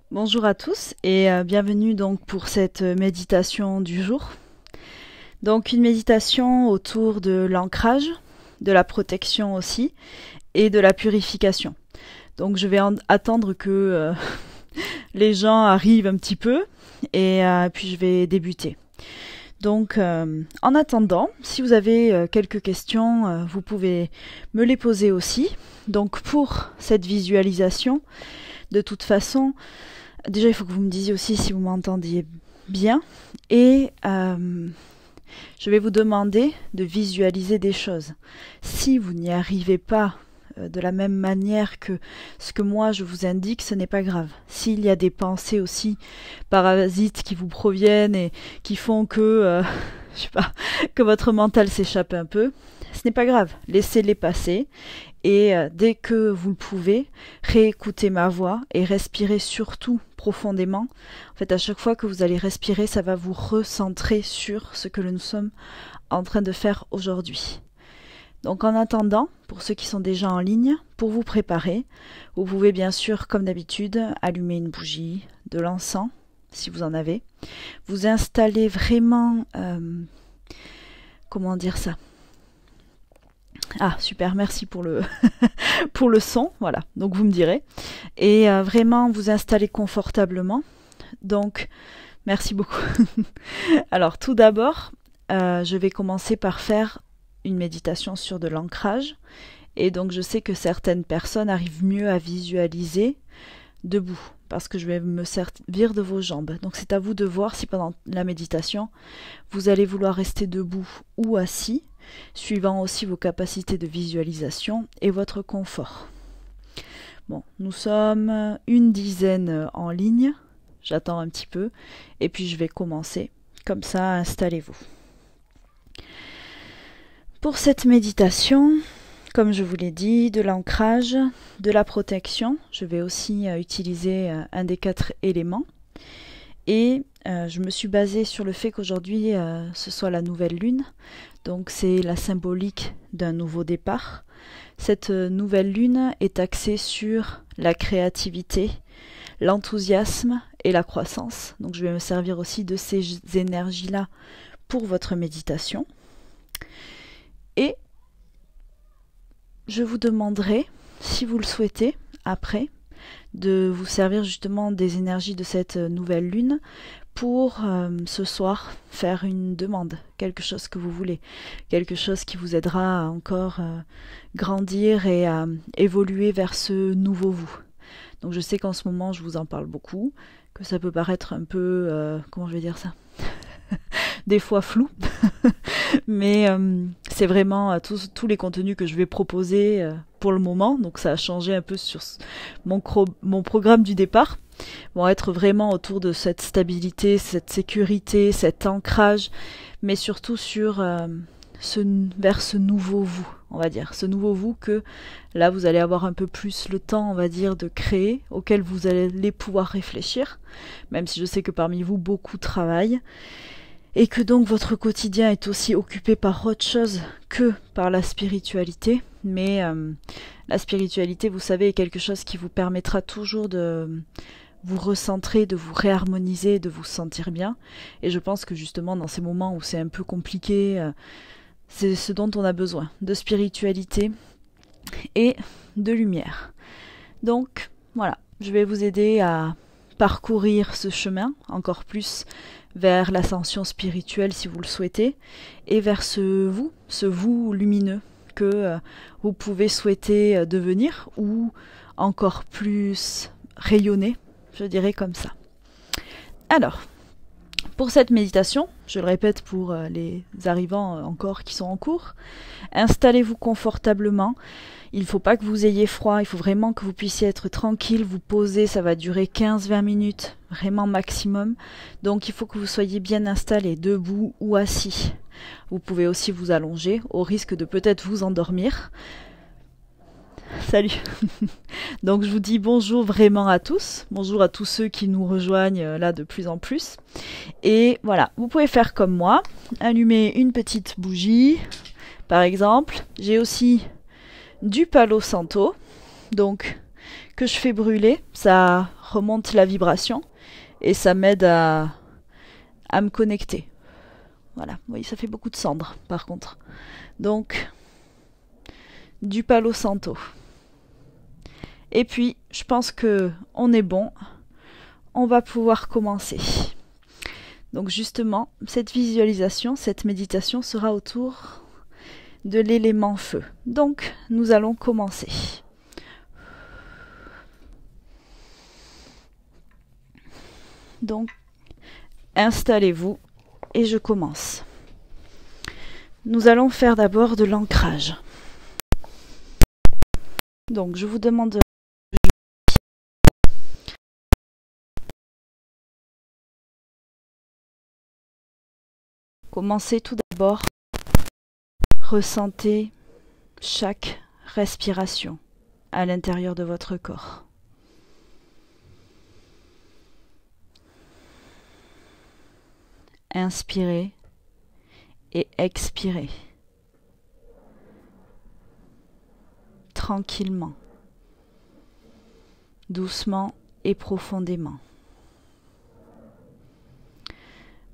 Bonjour à tous et bienvenue donc pour cette méditation du jour. Donc une méditation autour de l'ancrage, de la protection aussi et de la purification. Donc je vais attendre que les gens arrivent un petit peu et puis je vais débuter. Donc en attendant, si vous avez quelques questions, vous pouvez me les poser aussi. Donc pour cette visualisation, de toute façon, déjà, il faut que vous me disiez aussi si vous m'entendiez bien. Et je vais vous demander de visualiser des choses. Si vous n'y arrivez pas de la même manière que ce que moi je vous indique, ce n'est pas grave. S'il y a des pensées aussi parasites qui vous proviennent et qui font que, je sais pas, que votre mental s'échappe un peu, ce n'est pas grave. Laissez-les passer. Et dès que vous le pouvez, réécoutez ma voix et respirez surtout profondément. En fait, à chaque fois que vous allez respirer, ça va vous recentrer sur ce que nous sommes en train de faire aujourd'hui. Donc en attendant, pour ceux qui sont déjà en ligne, pour vous préparer, vous pouvez bien sûr, comme d'habitude, allumer une bougie, de l'encens, si vous en avez. Vous installez vraiment... comment dire ça ? Ah, super, merci pour le, pour le son, voilà, donc vous me direz. Et vraiment, vous installez confortablement. Donc, merci beaucoup. Alors, tout d'abord, je vais commencer par faire une méditation sur de l'ancrage. Et donc, je sais que certaines personnes arrivent mieux à visualiser debout, parce que je vais me servir de vos jambes. Donc, c'est à vous de voir si pendant la méditation, vous allez vouloir rester debout ou assis, suivant aussi vos capacités de visualisation et votre confort. Bon, nous sommes une dizaine en ligne, j'attends un petit peu, et puis je vais commencer. Comme ça, installez-vous. Pour cette méditation, comme je vous l'ai dit, de l'ancrage, de la protection, je vais aussi utiliser un des 4 éléments. Et je me suis basée sur le fait qu'aujourd'hui, ce soit la nouvelle lune. Donc c'est la symbolique d'un nouveau départ. Cette nouvelle lune est axée sur la créativité, l'enthousiasme et la croissance. Donc je vais me servir aussi de ces énergies-là pour votre méditation. Et je vous demanderai, si vous le souhaitez, après, de vous servir justement des énergies de cette nouvelle lune pour ce soir faire une demande, quelque chose que vous voulez, quelque chose qui vous aidera à encore grandir et à évoluer vers ce nouveau vous. Donc je sais qu'en ce moment je vous en parle beaucoup, que ça peut paraître un peu, comment je vais dire ça, des fois flou, mais c'est vraiment tous les contenus que je vais proposer pour le moment, donc ça a changé un peu sur mon programme du départ, vont être vraiment autour de cette stabilité, cette sécurité, cet ancrage, mais surtout sur vers ce nouveau vous, on va dire, ce nouveau vous que là vous allez avoir un peu plus le temps, on va dire, de créer, auquel vous allez pouvoir réfléchir, même si je sais que parmi vous beaucoup travaillent, et que donc votre quotidien est aussi occupé par autre chose que par la spiritualité, mais la spiritualité, vous savez, est quelque chose qui vous permettra toujours de vous recentrer, de vous réharmoniser, de vous sentir bien. Et je pense que justement dans ces moments où c'est un peu compliqué, c'est ce dont on a besoin, de spiritualité et de lumière. Donc voilà, je vais vous aider à parcourir ce chemin encore plus vers l'ascension spirituelle si vous le souhaitez, et vers ce vous lumineux que vous pouvez souhaiter devenir, ou encore plus rayonner, je dirais comme ça. Alors, pour cette méditation, je le répète pour les arrivants encore qui sont en cours, installez-vous confortablement. Il ne faut pas que vous ayez froid, il faut vraiment que vous puissiez être tranquille, vous poser, ça va durer 15-20 minutes, vraiment maximum. Donc il faut que vous soyez bien installé, debout ou assis. Vous pouvez aussi vous allonger, au risque de peut-être vous endormir. Salut. Donc je vous dis bonjour vraiment à tous, bonjour à tous ceux qui nous rejoignent là de plus en plus. Et voilà, vous pouvez faire comme moi, allumer une petite bougie, par exemple. J'ai aussi du Palo Santo, donc que je fais brûler. Ça remonte la vibration et ça m'aide à me connecter. Voilà, oui, ça fait beaucoup de cendres par contre. Donc, du Palo Santo. Et puis, je pense que on est bon. On va pouvoir commencer. Donc justement, cette visualisation, cette méditation sera autour de l'élément feu. Donc, nous allons commencer. Donc, installez-vous et je commence. Nous allons faire d'abord de l'ancrage. Donc, je vous demande de commencer tout d'abord. Ressentez chaque respiration à l'intérieur de votre corps. Inspirez et expirez. Tranquillement, doucement et profondément.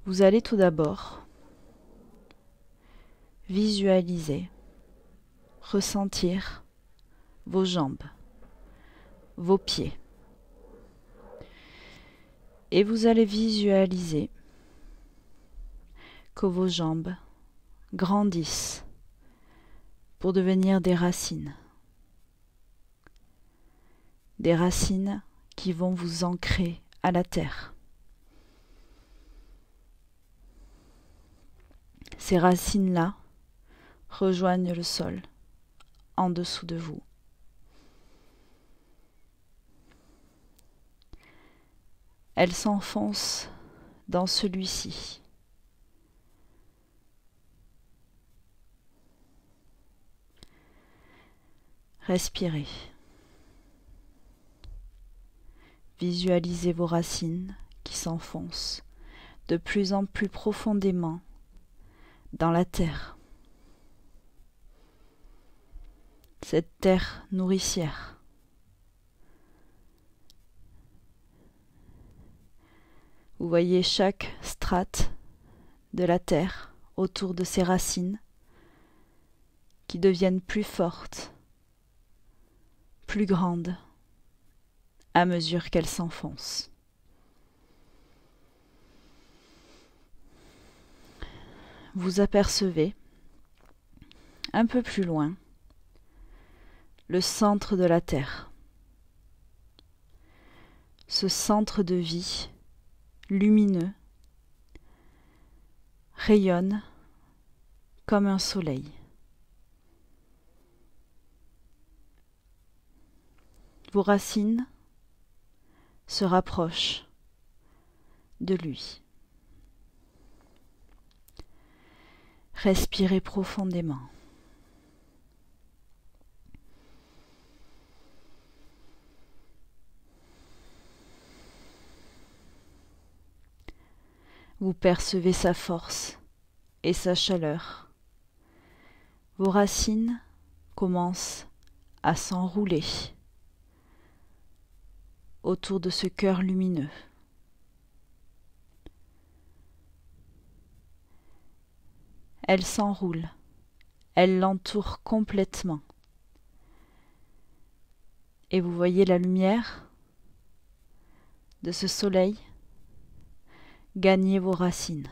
Vous allez tout d'abord visualiser, ressentir vos jambes, vos pieds. Et vous allez visualiser que vos jambes grandissent pour devenir des racines. Des racines qui vont vous ancrer à la terre. Ces racines-là rejoignent le sol en dessous de vous. Elles s'enfoncent dans celui-ci. Respirez. Visualisez vos racines qui s'enfoncent de plus en plus profondément dans la terre. Cette terre nourricière. Vous voyez chaque strate de la terre autour de ces racines qui deviennent plus fortes, plus grandes, à mesure qu'elles s'enfoncent. Vous apercevez, un peu plus loin, le centre de la Terre. Ce centre de vie, lumineux, rayonne comme un soleil. Vos racines se rapprochent de lui. Respirez profondément. Vous percevez sa force et sa chaleur. Vos racines commencent à s'enrouler autour de ce cœur lumineux. Elle s'enroule, elle l'entoure complètement. Et vous voyez la lumière de ce soleil gagner vos racines.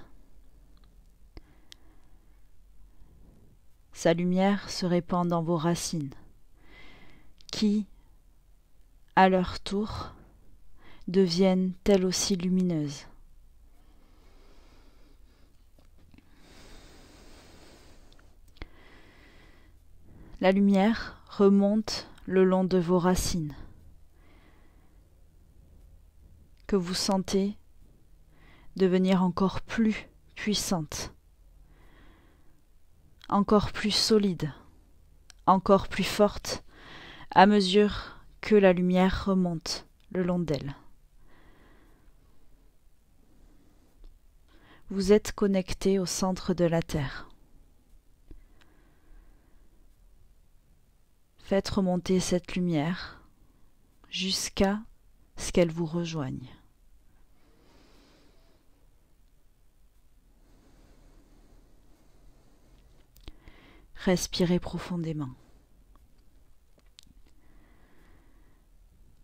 Sa lumière se répand dans vos racines, qui, à leur tour, deviennent elles aussi lumineuses. La lumière remonte le long de vos racines, que vous sentez devenir encore plus puissante, encore plus solide, encore plus forte, à mesure que la lumière remonte le long d'elle. Vous êtes connecté au centre de la Terre. Faites remonter cette lumière jusqu'à ce qu'elles vous rejoignent. Respirez profondément.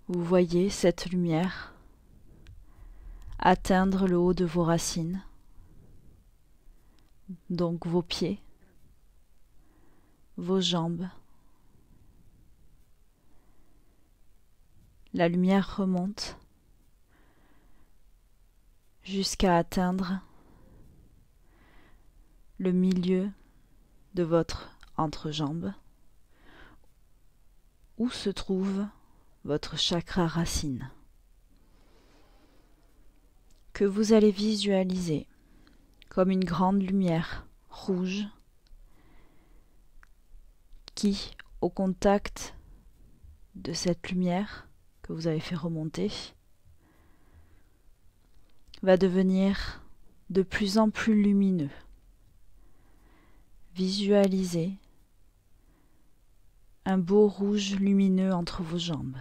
Vous voyez cette lumière atteindre le haut de vos racines, donc vos pieds, vos jambes. La lumière remonte jusqu'à atteindre le milieu de votre entrejambe, où se trouve votre chakra racine, que vous allez visualiser comme une grande lumière rouge qui, au contact de cette lumière que vous avez fait remonter, va devenir de plus en plus lumineux. Visualisez un beau rouge lumineux entre vos jambes,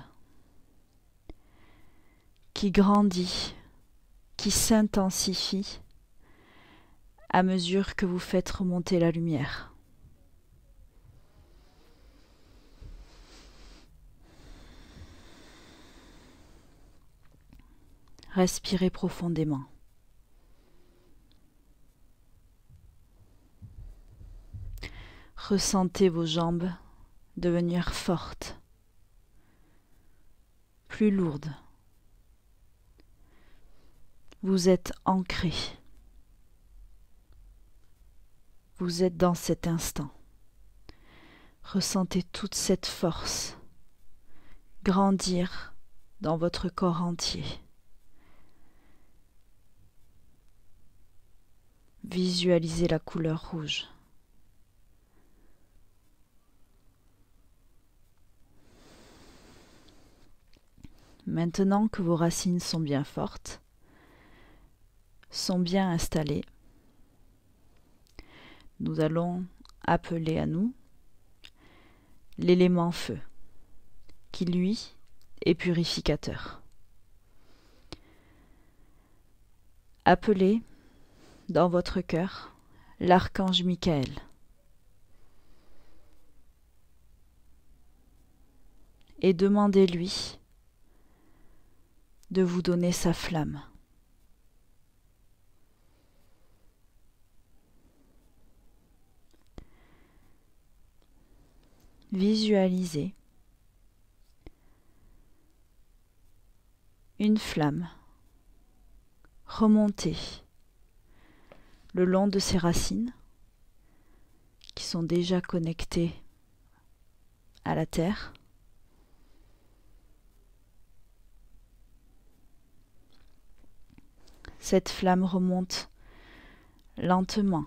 qui grandit, qui s'intensifie à mesure que vous faites remonter la lumière. Respirez profondément. Ressentez vos jambes devenir fortes, plus lourdes. Vous êtes ancré. Vous êtes dans cet instant. Ressentez toute cette force grandir dans votre corps entier. Visualisez la couleur rouge. Maintenant que vos racines sont bien fortes, sont bien installées, nous allons appeler à nous l'élément feu, qui lui est purificateur. Appelez dans votre cœur l'archange Michael. Et demandez-lui de vous donner sa flamme. Visualisez une flamme remonter le long de ses racines qui sont déjà connectées à la terre. Cette flamme remonte lentement.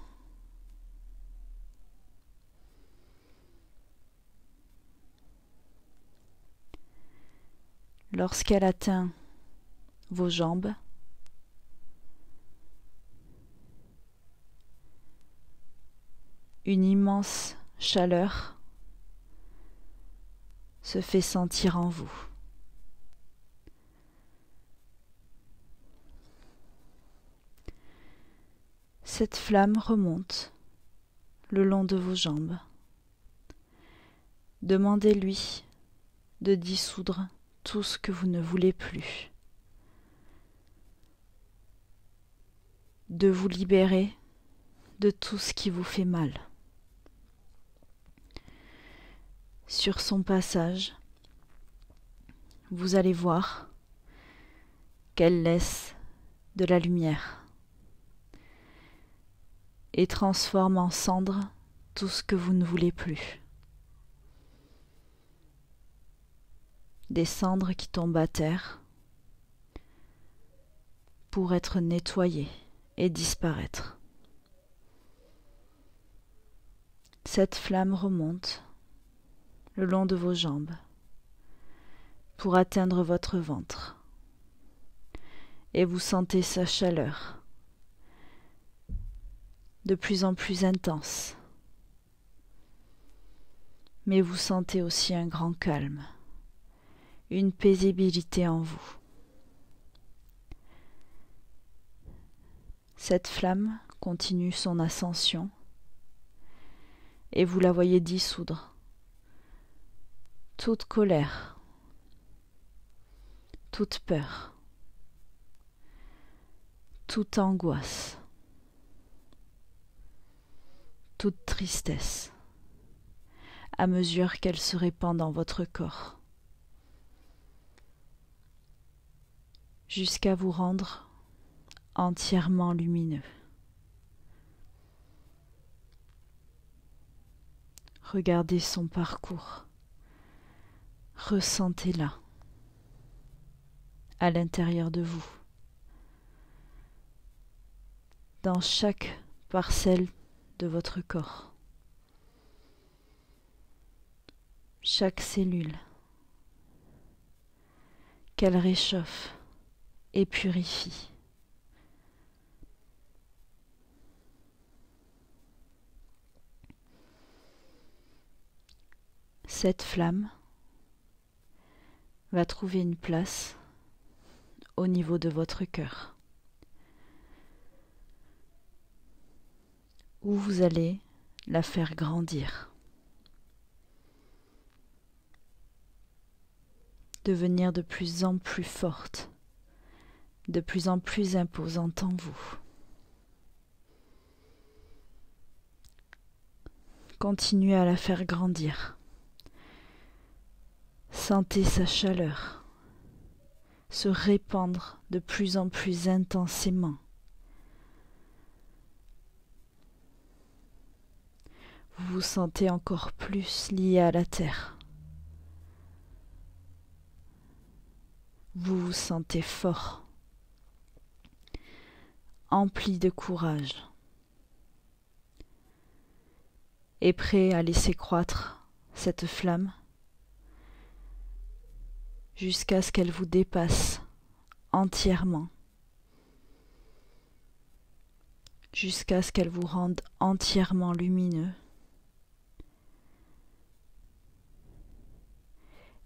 Lorsqu'elle atteint vos jambes, une immense chaleur se fait sentir en vous. Cette flamme remonte le long de vos jambes. Demandez-lui de dissoudre tout ce que vous ne voulez plus, de vous libérer de tout ce qui vous fait mal. Sur son passage, vous allez voir qu'elle laisse de la lumière et transforme en cendres tout ce que vous ne voulez plus. Des cendres qui tombent à terre pour être nettoyées et disparaître. Cette flamme remonte le long de vos jambes pour atteindre votre ventre et vous sentez sa chaleur de plus en plus intense, mais vous sentez aussi un grand calme, une paisibilité en vous. Cette flamme continue son ascension et vous la voyez dissoudre toute colère, toute peur, toute angoisse, toute tristesse, à mesure qu'elle se répand dans votre corps, jusqu'à vous rendre entièrement lumineux. Regardez son parcours, ressentez-la à l'intérieur de vous, dans chaque parcelle de votre corps, chaque cellule, qu'elle réchauffe et purifie. Cette flamme va trouver une place au niveau de votre cœur, où vous allez la faire grandir, devenir de plus en plus forte, de plus en plus imposante en vous. Continuez à la faire grandir. Sentez sa chaleur se répandre de plus en plus intensément. Vous vous sentez encore plus lié à la terre. Vous vous sentez fort, empli de courage et prêt à laisser croître cette flamme jusqu'à ce qu'elle vous dépasse entièrement, jusqu'à ce qu'elle vous rende entièrement lumineux.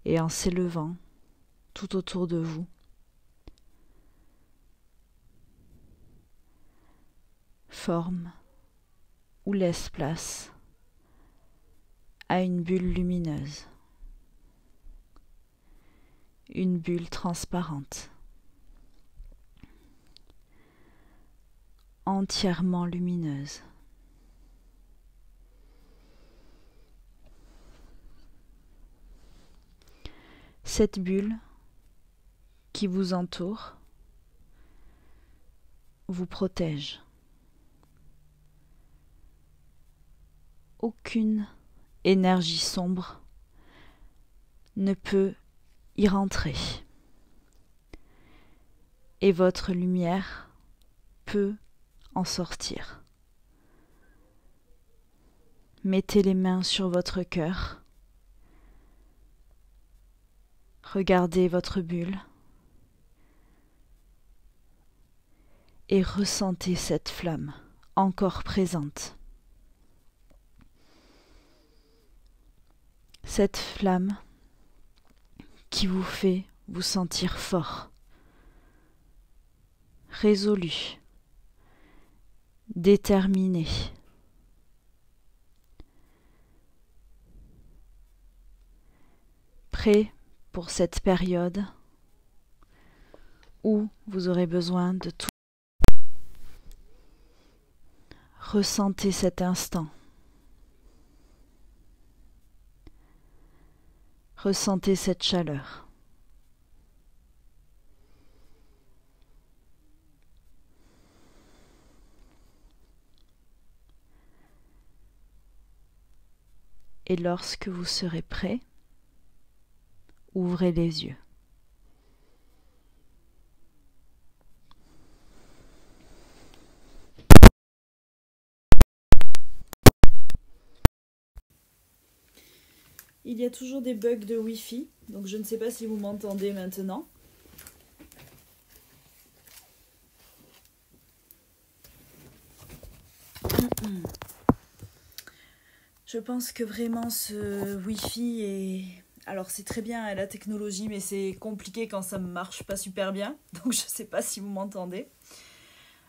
Et en s'élevant tout autour de vous, forme ou laisse place à une bulle lumineuse, une bulle transparente, entièrement lumineuse. Cette bulle qui vous entoure vous protège. Aucune énergie sombre ne peut y rentrer. Et votre lumière peut en sortir. Mettez les mains sur votre cœur. Regardez votre bulle et ressentez cette flamme encore présente. Cette flamme qui vous fait vous sentir fort, résolu, déterminé. Prêt pour cette période où vous aurez besoin de tout. Ressentez cet instant. Ressentez cette chaleur. Et lorsque vous serez prêt, ouvrez les yeux. Il y a toujours des bugs de Wi-Fi, donc je ne sais pas si vous m'entendez maintenant. Je pense que vraiment ce Wi-Fi est... Alors c'est très bien la technologie, mais c'est compliqué quand ça ne marche pas super bien, donc je ne sais pas si vous m'entendez.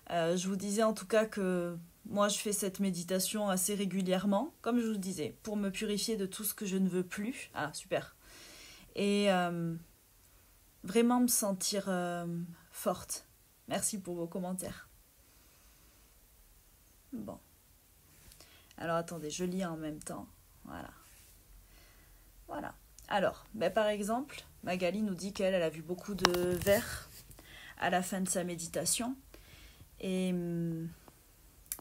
Je vous disais en tout cas que moi je fais cette méditation assez régulièrement, comme je vous disais, pour me purifier de tout ce que je ne veux plus. Ah, super. Et vraiment me sentir forte. Merci pour vos commentaires. Bon. Alors attendez, je lis en même temps. Voilà. Voilà. Alors, par exemple, Magali nous dit qu'elle a vu beaucoup de vers à la fin de sa méditation. Et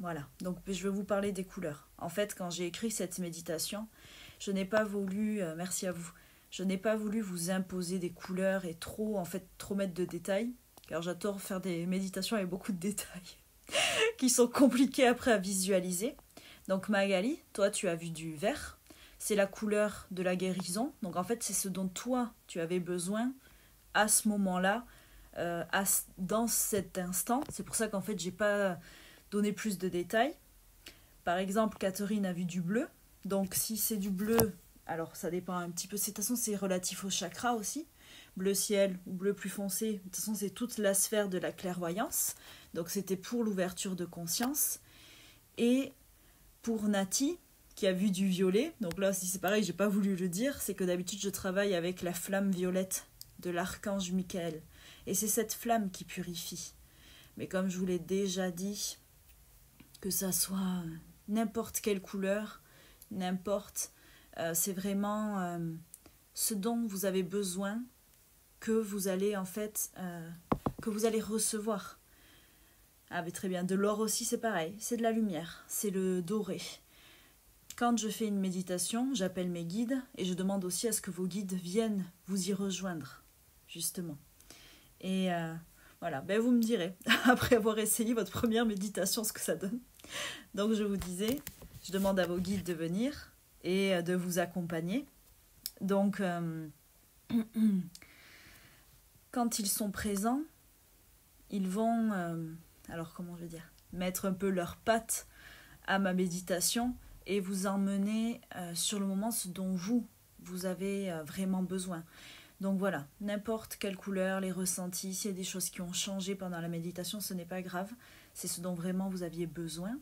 voilà. Donc, je vais vous parler des couleurs. En fait, quand j'ai écrit cette méditation, je n'ai pas voulu, merci à vous, je n'ai pas voulu vous imposer des couleurs et trop mettre de détails. Car j'adore faire des méditations avec beaucoup de détails qui sont compliqués après à visualiser. Donc Magali, toi tu as vu du vert, c'est la couleur de la guérison. Donc en fait c'est ce dont toi tu avais besoin à ce moment-là, dans cet instant. C'est pour ça qu'en fait j'ai pas donné plus de détails. Par exemple Catherine a vu du bleu. Donc si c'est du bleu, alors ça dépend un petit peu. De toute façon c'est relatif au chakra aussi. Bleu ciel ou bleu plus foncé, de toute façon c'est toute la sphère de la clairvoyance. Donc c'était pour l'ouverture de conscience. Et pour Nati, qui a vu du violet, donc là si c'est pareil, j'ai pas voulu le dire, c'est que d'habitude je travaille avec la flamme violette de l'archange Michael. Et c'est cette flamme qui purifie. Mais comme je vous l'ai déjà dit, que ça soit n'importe quelle couleur, n'importe, c'est vraiment ce dont vous avez besoin que vous allez que vous allez recevoir. Ah mais très bien, de l'or aussi c'est pareil, c'est de la lumière, c'est le doré. Quand je fais une méditation, j'appelle mes guides et je demande aussi à ce que vos guides viennent vous y rejoindre, justement. Et voilà, vous me direz, après avoir essayé votre première méditation, ce que ça donne. Donc je vous disais, je demande à vos guides de venir et de vous accompagner. Donc, quand ils sont présents, ils vont... alors comment je vais dire, mettre un peu leurs pattes à ma méditation et vous emmener sur le moment ce dont vous avez vraiment besoin. Donc voilà, n'importe quelle couleur, les ressentis, s'il y a des choses qui ont changé pendant la méditation, ce n'est pas grave, c'est ce dont vraiment vous aviez besoin.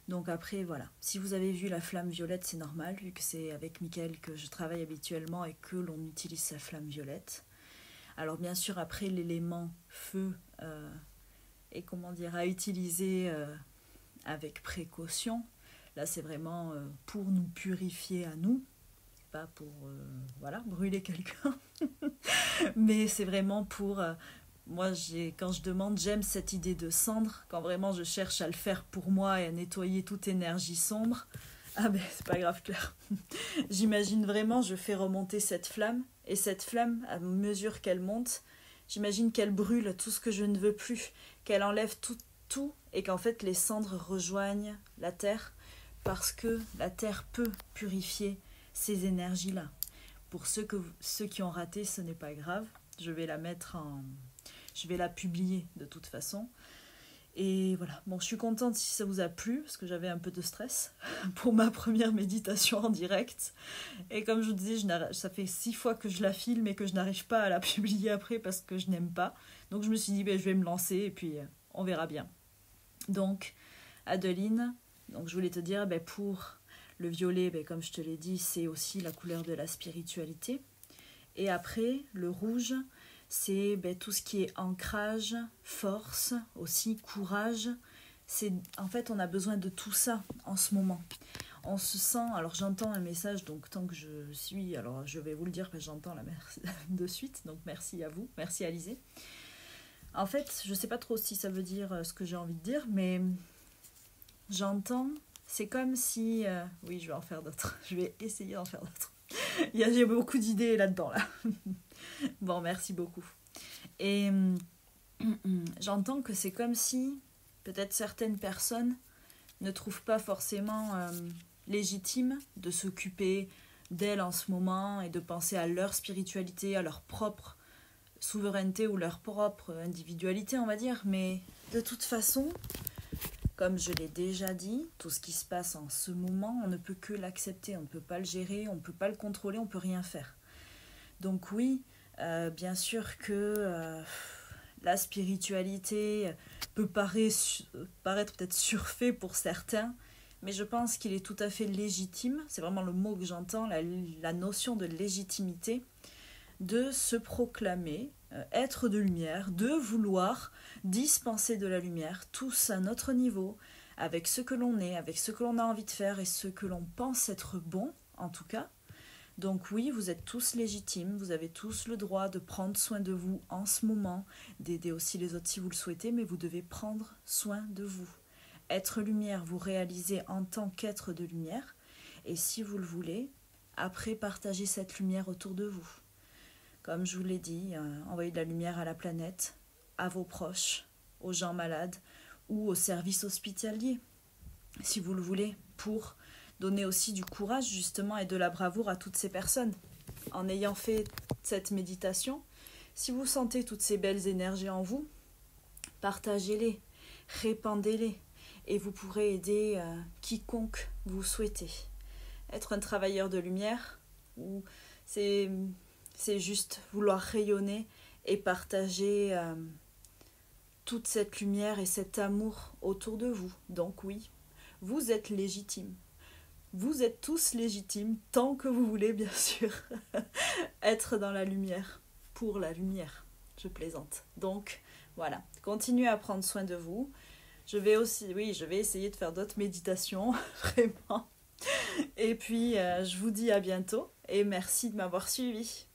Donc après, voilà, si vous avez vu la flamme violette, c'est normal, vu que c'est avec Mickaël que je travaille habituellement et que l'on utilise sa flamme violette. Alors bien sûr, après, l'élément feu est à utiliser avec précaution. Là, c'est vraiment pour nous purifier à nous, pas pour brûler quelqu'un. Mais c'est vraiment pour... moi, quand je demande, j'aime cette idée de cendre, quand vraiment je cherche à le faire pour moi et à nettoyer toute énergie sombre. Ah c'est pas grave, Claire. J'imagine vraiment, je fais remonter cette flamme, et cette flamme, à mesure qu'elle monte, j'imagine qu'elle brûle tout ce que je ne veux plus, qu'elle enlève tout, et qu'en fait les cendres rejoignent la terre, parce que la terre peut purifier ces énergies-là. Pour ceux qui ont raté, ce n'est pas grave. Je vais la publier de toute façon. Et voilà, je suis contente si ça vous a plu, parce que j'avais un peu de stress pour ma première méditation en direct. Et comme je vous disais, ça fait 6 fois que je la filme et que je n'arrive pas à la publier après parce que je n'aime pas. Donc je me suis dit, je vais me lancer et puis on verra bien. Donc, Adeline, je voulais te dire, pour le violet, comme je te l'ai dit, c'est aussi la couleur de la spiritualité. Et après, le rouge, c'est tout ce qui est ancrage, force, aussi courage. En fait, on a besoin de tout ça en ce moment. On se sent... Alors, j'entends un message, donc tant que je suis... Alors, je vais vous le dire, j'entends de suite. Donc, merci à vous. Merci, Alizé. En fait, je ne sais pas trop si ça veut dire ce que j'ai envie de dire, mais j'entends... C'est comme si... oui, je vais en faire d'autres. Je vais essayer d'en faire d'autres. J'ai beaucoup d'idées là-dedans, là. Bon, merci beaucoup. Et j'entends que c'est comme si peut-être certaines personnes ne trouvent pas forcément légitime de s'occuper d'elles en ce moment et de penser à leur spiritualité, à leur propre souveraineté ou leur propre individualité, on va dire. Mais de toute façon, comme je l'ai déjà dit, tout ce qui se passe en ce moment, on ne peut que l'accepter, on ne peut pas le gérer, on ne peut pas le contrôler, on ne peut rien faire. Donc oui, bien sûr que la spiritualité peut paraître peut-être surfait pour certains, mais je pense qu'il est tout à fait légitime, c'est vraiment le mot que j'entends, la notion de légitimité, de se proclamer être de lumière, de vouloir dispenser de la lumière, tous à notre niveau, avec ce que l'on est, avec ce que l'on a envie de faire et ce que l'on pense être bon, en tout cas. Donc oui, vous êtes tous légitimes, vous avez tous le droit de prendre soin de vous en ce moment, d'aider aussi les autres si vous le souhaitez, mais vous devez prendre soin de vous. Être lumière, vous réalisez en tant qu'être de lumière, et si vous le voulez, après partagez cette lumière autour de vous. Comme je vous l'ai dit, envoyez de la lumière à la planète, à vos proches, aux gens malades ou aux services hospitaliers, si vous le voulez, pour donner aussi du courage justement et de la bravoure à toutes ces personnes. En ayant fait cette méditation, si vous sentez toutes ces belles énergies en vous, partagez-les, répandez-les et vous pourrez aider quiconque vous souhaitez. Être un travailleur de lumière, ou c'est juste vouloir rayonner et partager toute cette lumière et cet amour autour de vous. Donc oui, vous êtes légitimes. Vous êtes tous légitimes, tant que vous voulez, bien sûr, être dans la lumière, pour la lumière. Je plaisante. Donc, voilà, continuez à prendre soin de vous. Je vais essayer de faire d'autres méditations, vraiment. Et puis, je vous dis à bientôt et merci de m'avoir suivi.